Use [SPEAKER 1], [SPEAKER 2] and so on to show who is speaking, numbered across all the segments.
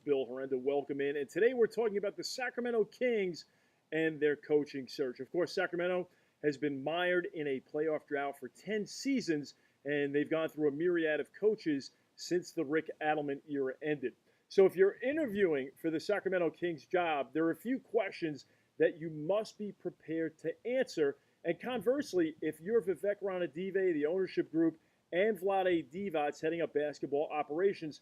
[SPEAKER 1] Bill Horrenda. Welcome in. And today we're talking about the Sacramento Kings and their coaching search. Of course, Sacramento has been mired in a playoff drought for 10 seasons, and they've gone through a myriad of coaches since the Rick Adelman era ended. So if you're interviewing for the Sacramento Kings job, there are a few questions that you must be prepared to answer. And conversely, if you're Vivek Ranadive, the ownership group, and Vlade Divac heading up basketball operations,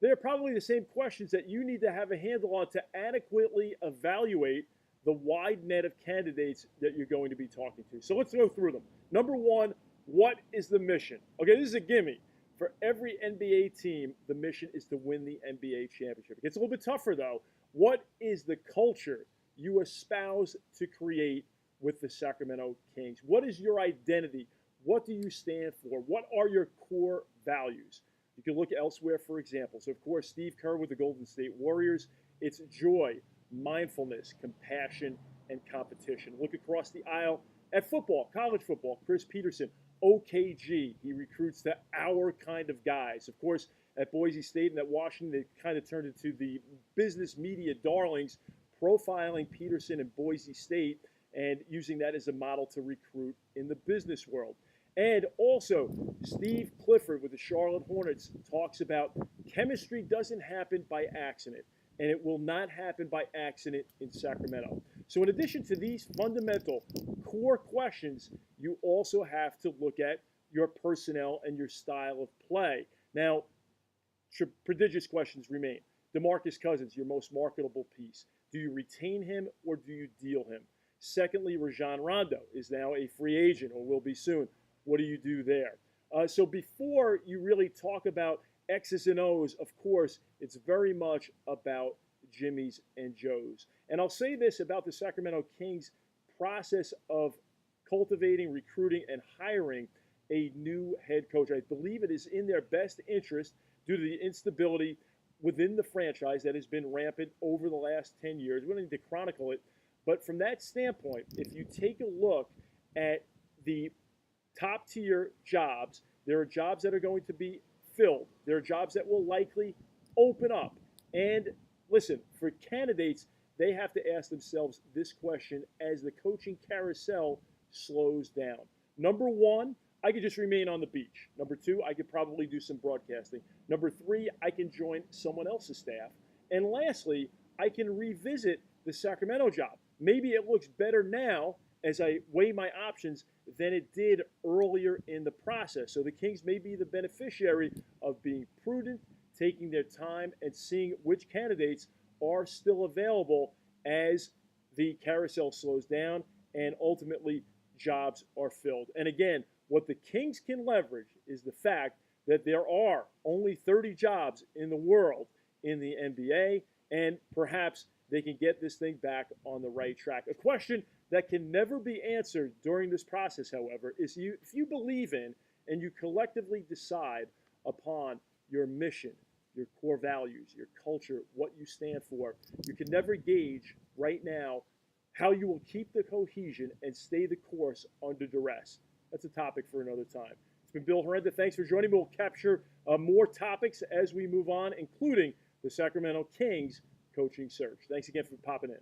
[SPEAKER 1] they're probably the same questions that you need to have a handle on to adequately evaluate the wide net of candidates that you're going to be talking to. So let's go through them. Number one, what is the mission? Okay, this is a gimme. For every NBA team, the mission is to win the NBA championship. It gets a little bit tougher, though. What is the culture you espouse to create with the Sacramento Kings? What is your identity? What do you stand for? What are your core values? You can look elsewhere for examples. Of course, Steve Kerr with the Golden State Warriors. It's joy, mindfulness, compassion, and competition. Look across the aisle at football, college football. Chris Peterson, OKG. He recruits to our kind of guys. Of course, at Boise State and at Washington, they kind of turned into the business media darlings, profiling Peterson and Boise State and using that as a model to recruit in the business world. And also, Steve Clifford with the Charlotte Hornets talks about chemistry doesn't happen by accident, and it will not happen by accident in Sacramento. So in addition to these fundamental core questions, you also have to look at your personnel and your style of play. Now, prodigious questions remain. DeMarcus Cousins, your most marketable piece. Do you retain him or do you deal him? Secondly, Rajon Rondo is now a free agent or will be soon. What do you do there? So before you really talk about X's and O's, of course, it's very much about Jimmy's and Joe's. And I'll say this about the Sacramento Kings process of cultivating, recruiting, and hiring a new head coach. I believe it is in their best interest due to the instability within the franchise that has been rampant over the last 10 years. We don't need to chronicle it. But from that standpoint, if you take a look at the top tier jobs, there are jobs that are going to be filled. There are jobs that will likely open up. And listen, for candidates, they have to ask themselves this question as the coaching carousel slows down. Number one, I could just remain on the beach. Number two, I could probably do some broadcasting. Number three, I can join someone else's staff. And lastly, I can revisit the Sacramento job. Maybe it looks better now as I weigh my options than it did earlier in the process. So the Kings may be the beneficiary of being prudent, taking their time, and seeing which candidates are still available as the carousel slows down and ultimately jobs are filled. And again, what the Kings can leverage is the fact that there are only 30 jobs in the world in the NBA, and perhaps they can get this thing back on the right track. A question that can never be answered during this process, however, is if you believe in and you collectively decide upon your mission, your core values, your culture, what you stand for, you can never gauge right now how you will keep the cohesion and stay the course under duress. That's a topic for another time. It's been Bill Horrenda. Thanks for joining me. We'll capture more topics as we move on, including the Sacramento Kings coaching search. Thanks again for popping in.